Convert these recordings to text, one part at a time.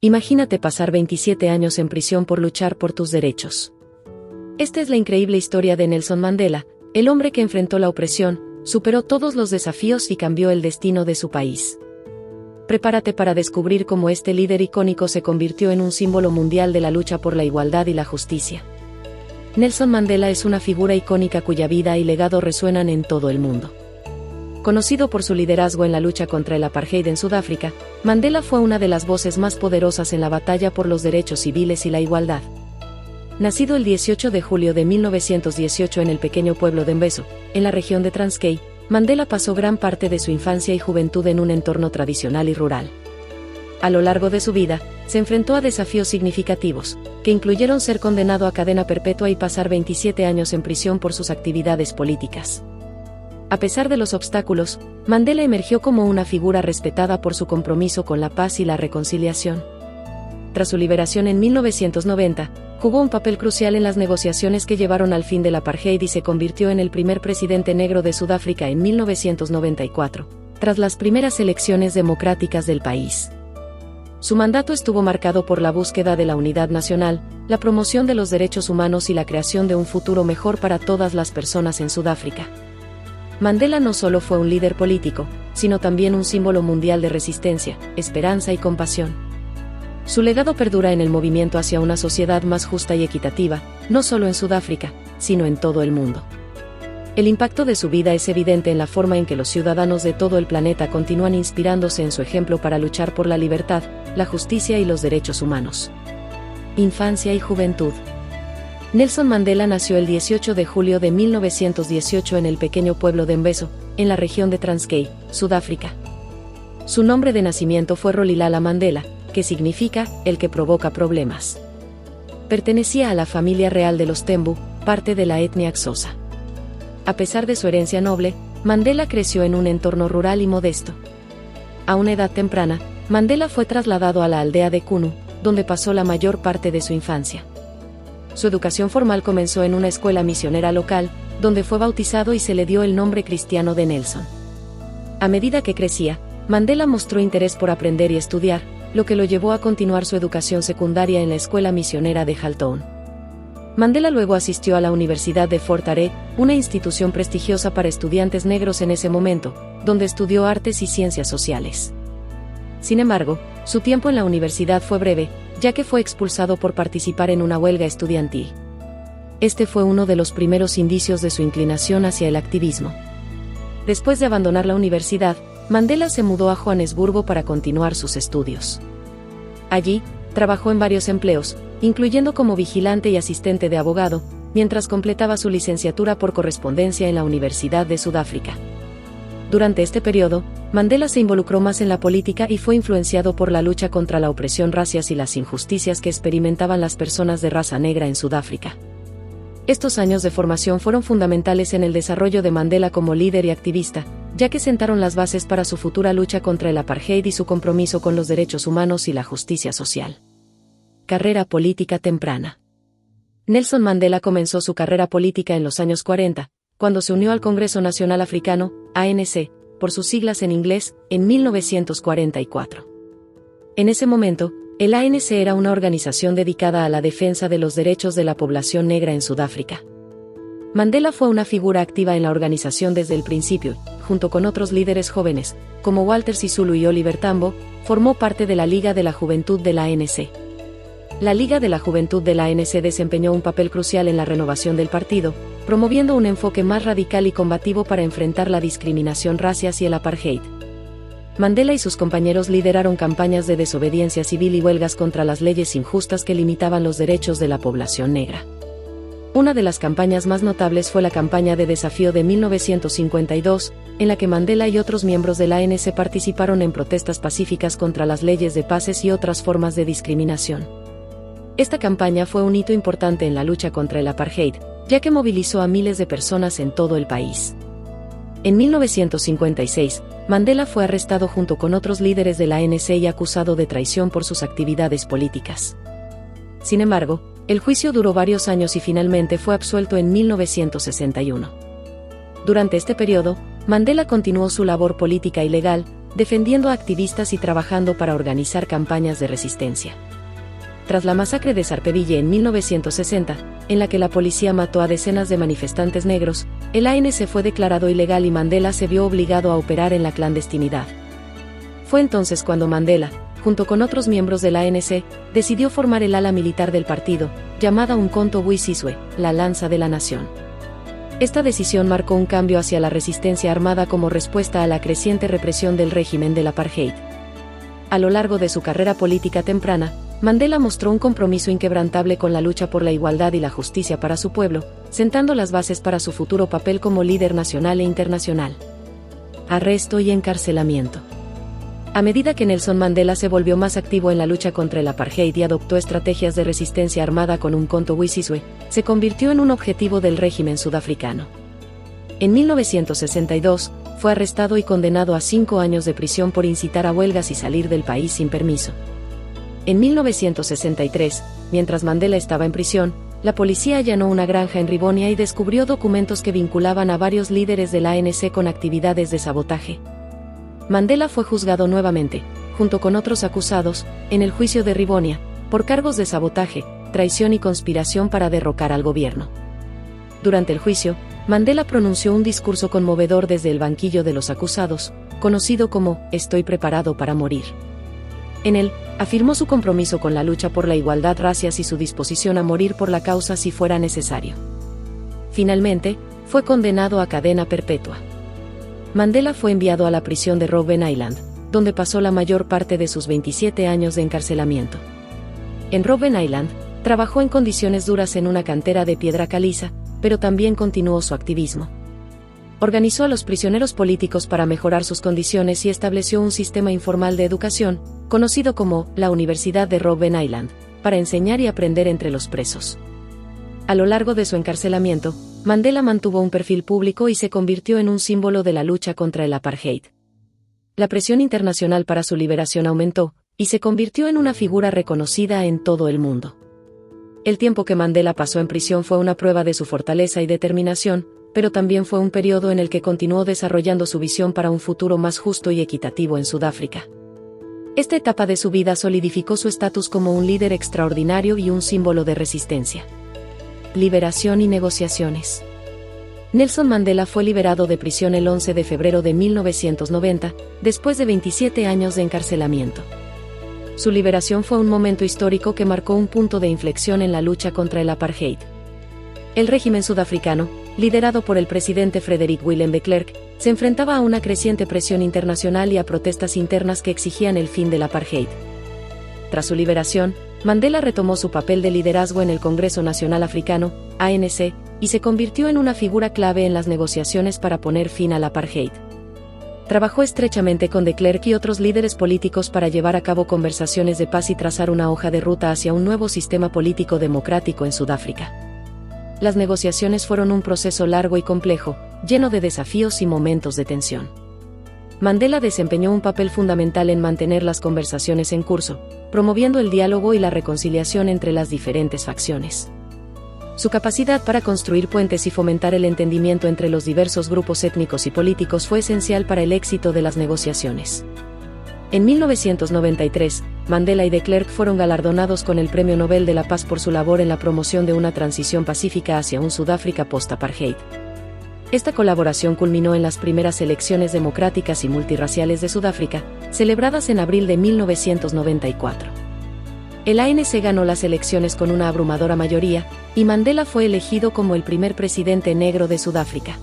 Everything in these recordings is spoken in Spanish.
Imagínate pasar 27 años en prisión por luchar por tus derechos. Esta es la increíble historia de Nelson Mandela, el hombre que enfrentó la opresión, superó todos los desafíos y cambió el destino de su país. Prepárate para descubrir cómo este líder icónico se convirtió en un símbolo mundial de la lucha por la igualdad y la justicia. Nelson Mandela es una figura icónica cuya vida y legado resuenan en todo el mundo. Conocido por su liderazgo en la lucha contra el apartheid en Sudáfrica, Mandela fue una de las voces más poderosas en la batalla por los derechos civiles y la igualdad. Nacido el 18 de julio de 1918 en el pequeño pueblo de Mvezo, en la región de Transkei, Mandela pasó gran parte de su infancia y juventud en un entorno tradicional y rural. A lo largo de su vida, se enfrentó a desafíos significativos, que incluyeron ser condenado a cadena perpetua y pasar 27 años en prisión por sus actividades políticas. A pesar de los obstáculos, Mandela emergió como una figura respetada por su compromiso con la paz y la reconciliación. Tras su liberación en 1990, jugó un papel crucial en las negociaciones que llevaron al fin del apartheid y se convirtió en el primer presidente negro de Sudáfrica en 1994, tras las primeras elecciones democráticas del país. Su mandato estuvo marcado por la búsqueda de la unidad nacional, la promoción de los derechos humanos y la creación de un futuro mejor para todas las personas en Sudáfrica. Mandela no solo fue un líder político, sino también un símbolo mundial de resistencia, esperanza y compasión. Su legado perdura en el movimiento hacia una sociedad más justa y equitativa, no solo en Sudáfrica, sino en todo el mundo. El impacto de su vida es evidente en la forma en que los ciudadanos de todo el planeta continúan inspirándose en su ejemplo para luchar por la libertad, la justicia y los derechos humanos. Infancia y juventud. Nelson Mandela nació el 18 de julio de 1918 en el pequeño pueblo de Mvezo, en la región de Transkei, Sudáfrica. Su nombre de nacimiento fue Rolihlahla Mandela, que significa el que provoca problemas. Pertenecía a la familia real de los Tembu, parte de la etnia Xhosa. A pesar de su herencia noble, Mandela creció en un entorno rural y modesto. A una edad temprana, Mandela fue trasladado a la aldea de Kunu, donde pasó la mayor parte de su infancia. Su educación formal comenzó en una escuela misionera local, donde fue bautizado y se le dio el nombre cristiano de Nelson. A medida que crecía, Mandela mostró interés por aprender y estudiar, lo que lo llevó a continuar su educación secundaria en la escuela misionera de Haltown. Mandela luego asistió a la Universidad de Fort Hare, una institución prestigiosa para estudiantes negros en ese momento, donde estudió artes y ciencias sociales. Sin embargo, su tiempo en la universidad fue breve, ya que fue expulsado por participar en una huelga estudiantil. Este fue uno de los primeros indicios de su inclinación hacia el activismo. Después de abandonar la universidad, Mandela se mudó a Johannesburgo para continuar sus estudios. Allí, trabajó en varios empleos, incluyendo como vigilante y asistente de abogado, mientras completaba su licenciatura por correspondencia en la Universidad de Sudáfrica. Durante este periodo, Mandela se involucró más en la política y fue influenciado por la lucha contra la opresión racial y las injusticias que experimentaban las personas de raza negra en Sudáfrica. Estos años de formación fueron fundamentales en el desarrollo de Mandela como líder y activista, ya que sentaron las bases para su futura lucha contra el apartheid y su compromiso con los derechos humanos y la justicia social. Carrera política temprana. Nelson Mandela comenzó su carrera política en los años 40, cuando se unió al Congreso Nacional Africano, ANC, por sus siglas en inglés, en 1944. En ese momento, el ANC era una organización dedicada a la defensa de los derechos de la población negra en Sudáfrica. Mandela fue una figura activa en la organización desde el principio, junto con otros líderes jóvenes, como Walter Sisulu y Oliver Tambo, formó parte de la Liga de la Juventud de la ANC. La Liga de la Juventud de la ANC desempeñó un papel crucial en la renovación del partido, promoviendo un enfoque más radical y combativo para enfrentar la discriminación racial y el apartheid. Mandela y sus compañeros lideraron campañas de desobediencia civil y huelgas contra las leyes injustas que limitaban los derechos de la población negra. Una de las campañas más notables fue la campaña de desafío de 1952, en la que Mandela y otros miembros de la ANC participaron en protestas pacíficas contra las leyes de pases y otras formas de discriminación. Esta campaña fue un hito importante en la lucha contra el apartheid, ya que movilizó a miles de personas en todo el país. En 1956, Mandela fue arrestado junto con otros líderes de la ANC y acusado de traición por sus actividades políticas. Sin embargo, el juicio duró varios años y finalmente fue absuelto en 1961. Durante este periodo, Mandela continuó su labor política y legal, defendiendo a activistas y trabajando para organizar campañas de resistencia. Tras la masacre de Sarpeville en 1960, en la que la policía mató a decenas de manifestantes negros, el ANC fue declarado ilegal y Mandela se vio obligado a operar en la clandestinidad. Fue entonces cuando Mandela, junto con otros miembros del ANC, decidió formar el ala militar del partido, llamada Umkhonto we Sizwe, la Lanza de la Nación. Esta decisión marcó un cambio hacia la resistencia armada como respuesta a la creciente represión del régimen del apartheid. A lo largo de su carrera política temprana, Mandela mostró un compromiso inquebrantable con la lucha por la igualdad y la justicia para su pueblo, sentando las bases para su futuro papel como líder nacional e internacional. Arresto y encarcelamiento. A medida que Nelson Mandela se volvió más activo en la lucha contra el apartheid y adoptó estrategias de resistencia armada con Umkhonto we Sizwe, se convirtió en un objetivo del régimen sudafricano. En 1962, fue arrestado y condenado a 5 años de prisión por incitar a huelgas y salir del país sin permiso. En 1963, mientras Mandela estaba en prisión, la policía allanó una granja en Rivonia y descubrió documentos que vinculaban a varios líderes del ANC con actividades de sabotaje. Mandela fue juzgado nuevamente, junto con otros acusados, en el juicio de Rivonia, por cargos de sabotaje, traición y conspiración para derrocar al gobierno. Durante el juicio, Mandela pronunció un discurso conmovedor desde el banquillo de los acusados, conocido como «Estoy preparado para morir». En él, afirmó su compromiso con la lucha por la igualdad racial y su disposición a morir por la causa si fuera necesario. Finalmente, fue condenado a cadena perpetua. Mandela fue enviado a la prisión de Robben Island, donde pasó la mayor parte de sus 27 años de encarcelamiento. En Robben Island, trabajó en condiciones duras en una cantera de piedra caliza, pero también continuó su activismo. Organizó a los prisioneros políticos para mejorar sus condiciones y estableció un sistema informal de educación, conocido como la Universidad de Robben Island, para enseñar y aprender entre los presos. A lo largo de su encarcelamiento, Mandela mantuvo un perfil público y se convirtió en un símbolo de la lucha contra el apartheid. La presión internacional para su liberación aumentó, y se convirtió en una figura reconocida en todo el mundo. El tiempo que Mandela pasó en prisión fue una prueba de su fortaleza y determinación, pero también fue un periodo en el que continuó desarrollando su visión para un futuro más justo y equitativo en Sudáfrica. Esta etapa de su vida solidificó su estatus como un líder extraordinario y un símbolo de resistencia. Liberación y negociaciones. Nelson Mandela fue liberado de prisión el 11 de febrero de 1990, después de 27 años de encarcelamiento. Su liberación fue un momento histórico que marcó un punto de inflexión en la lucha contra el apartheid. El régimen sudafricano, liderado por el presidente Frederick Willem de Klerk, se enfrentaba a una creciente presión internacional y a protestas internas que exigían el fin del apartheid. Tras su liberación, Mandela retomó su papel de liderazgo en el Congreso Nacional Africano, ANC, y se convirtió en una figura clave en las negociaciones para poner fin al apartheid. Trabajó estrechamente con de Klerk y otros líderes políticos para llevar a cabo conversaciones de paz y trazar una hoja de ruta hacia un nuevo sistema político democrático en Sudáfrica. Las negociaciones fueron un proceso largo y complejo, lleno de desafíos y momentos de tensión. Mandela desempeñó un papel fundamental en mantener las conversaciones en curso, promoviendo el diálogo y la reconciliación entre las diferentes facciones. Su capacidad para construir puentes y fomentar el entendimiento entre los diversos grupos étnicos y políticos fue esencial para el éxito de las negociaciones. En 1993, Mandela y de Klerk fueron galardonados con el Premio Nobel de la Paz por su labor en la promoción de una transición pacífica hacia un Sudáfrica post-apartheid. Esta colaboración culminó en las primeras elecciones democráticas y multirraciales de Sudáfrica, celebradas en abril de 1994. El ANC ganó las elecciones con una abrumadora mayoría, y Mandela fue elegido como el primer presidente negro de Sudáfrica.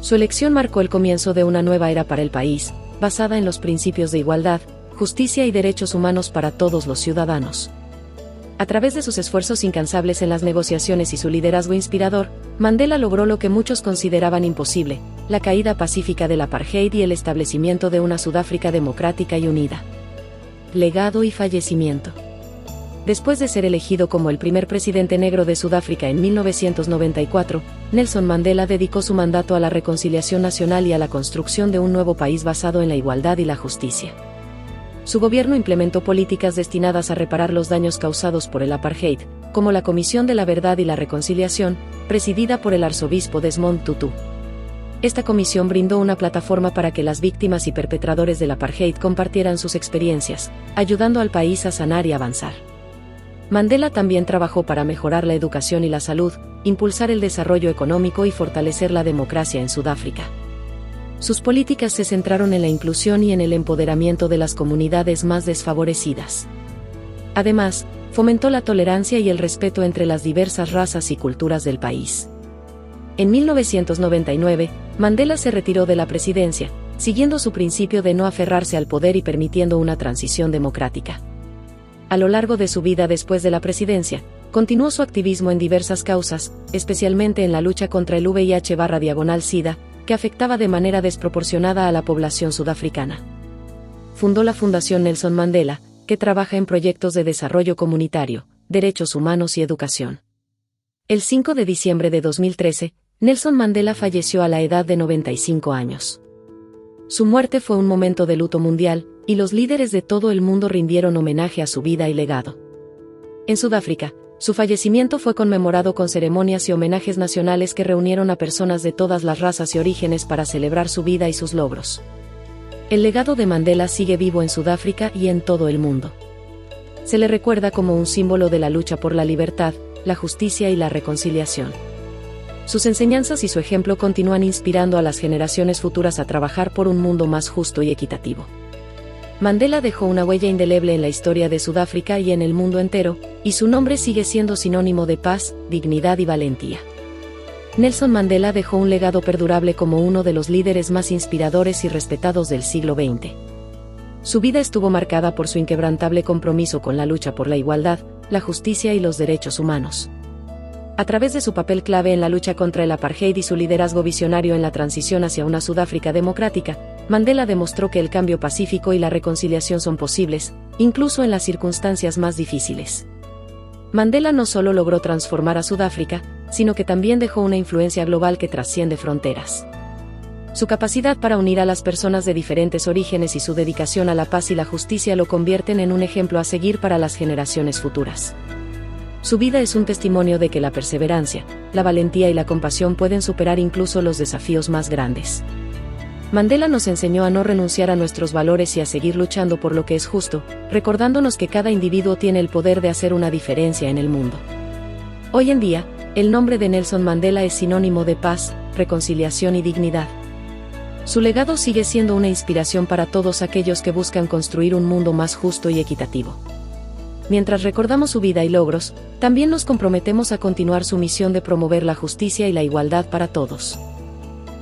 Su elección marcó el comienzo de una nueva era para el país, basada en los principios de igualdad, justicia y derechos humanos para todos los ciudadanos. A través de sus esfuerzos incansables en las negociaciones y su liderazgo inspirador, Mandela logró lo que muchos consideraban imposible: la caída pacífica del apartheid y el establecimiento de una Sudáfrica democrática y unida. Legado y fallecimiento. Después de ser elegido como el primer presidente negro de Sudáfrica en 1994, Nelson Mandela dedicó su mandato a la reconciliación nacional y a la construcción de un nuevo país basado en la igualdad y la justicia. Su gobierno implementó políticas destinadas a reparar los daños causados por el apartheid, como la Comisión de la Verdad y la Reconciliación, presidida por el arzobispo Desmond Tutu. Esta comisión brindó una plataforma para que las víctimas y perpetradores del apartheid compartieran sus experiencias, ayudando al país a sanar y avanzar. Mandela también trabajó para mejorar la educación y la salud, impulsar el desarrollo económico y fortalecer la democracia en Sudáfrica. Sus políticas se centraron en la inclusión y en el empoderamiento de las comunidades más desfavorecidas. Además, fomentó la tolerancia y el respeto entre las diversas razas y culturas del país. En 1999, Mandela se retiró de la presidencia, siguiendo su principio de no aferrarse al poder y permitiendo una transición democrática. A lo largo de su vida después de la presidencia, continuó su activismo en diversas causas, especialmente en la lucha contra el VIH/SIDA, que afectaba de manera desproporcionada a la población sudafricana. Fundó la Fundación Nelson Mandela, que trabaja en proyectos de desarrollo comunitario, derechos humanos y educación. El 5 de diciembre de 2013, Nelson Mandela falleció a la edad de 95 años. Su muerte fue un momento de luto mundial, y los líderes de todo el mundo rindieron homenaje a su vida y legado. En Sudáfrica, su fallecimiento fue conmemorado con ceremonias y homenajes nacionales que reunieron a personas de todas las razas y orígenes para celebrar su vida y sus logros. El legado de Mandela sigue vivo en Sudáfrica y en todo el mundo. Se le recuerda como un símbolo de la lucha por la libertad, la justicia y la reconciliación. Sus enseñanzas y su ejemplo continúan inspirando a las generaciones futuras a trabajar por un mundo más justo y equitativo. Mandela dejó una huella indeleble en la historia de Sudáfrica y en el mundo entero, y su nombre sigue siendo sinónimo de paz, dignidad y valentía. Nelson Mandela dejó un legado perdurable como uno de los líderes más inspiradores y respetados del siglo XX. Su vida estuvo marcada por su inquebrantable compromiso con la lucha por la igualdad, la justicia y los derechos humanos. A través de su papel clave en la lucha contra el apartheid y su liderazgo visionario en la transición hacia una Sudáfrica democrática, Mandela demostró que el cambio pacífico y la reconciliación son posibles, incluso en las circunstancias más difíciles. Mandela no solo logró transformar a Sudáfrica, sino que también dejó una influencia global que trasciende fronteras. Su capacidad para unir a las personas de diferentes orígenes y su dedicación a la paz y la justicia lo convierten en un ejemplo a seguir para las generaciones futuras. Su vida es un testimonio de que la perseverancia, la valentía y la compasión pueden superar incluso los desafíos más grandes. Mandela nos enseñó a no renunciar a nuestros valores y a seguir luchando por lo que es justo, recordándonos que cada individuo tiene el poder de hacer una diferencia en el mundo. Hoy en día, el nombre de Nelson Mandela es sinónimo de paz, reconciliación y dignidad. Su legado sigue siendo una inspiración para todos aquellos que buscan construir un mundo más justo y equitativo. Mientras recordamos su vida y logros, también nos comprometemos a continuar su misión de promover la justicia y la igualdad para todos.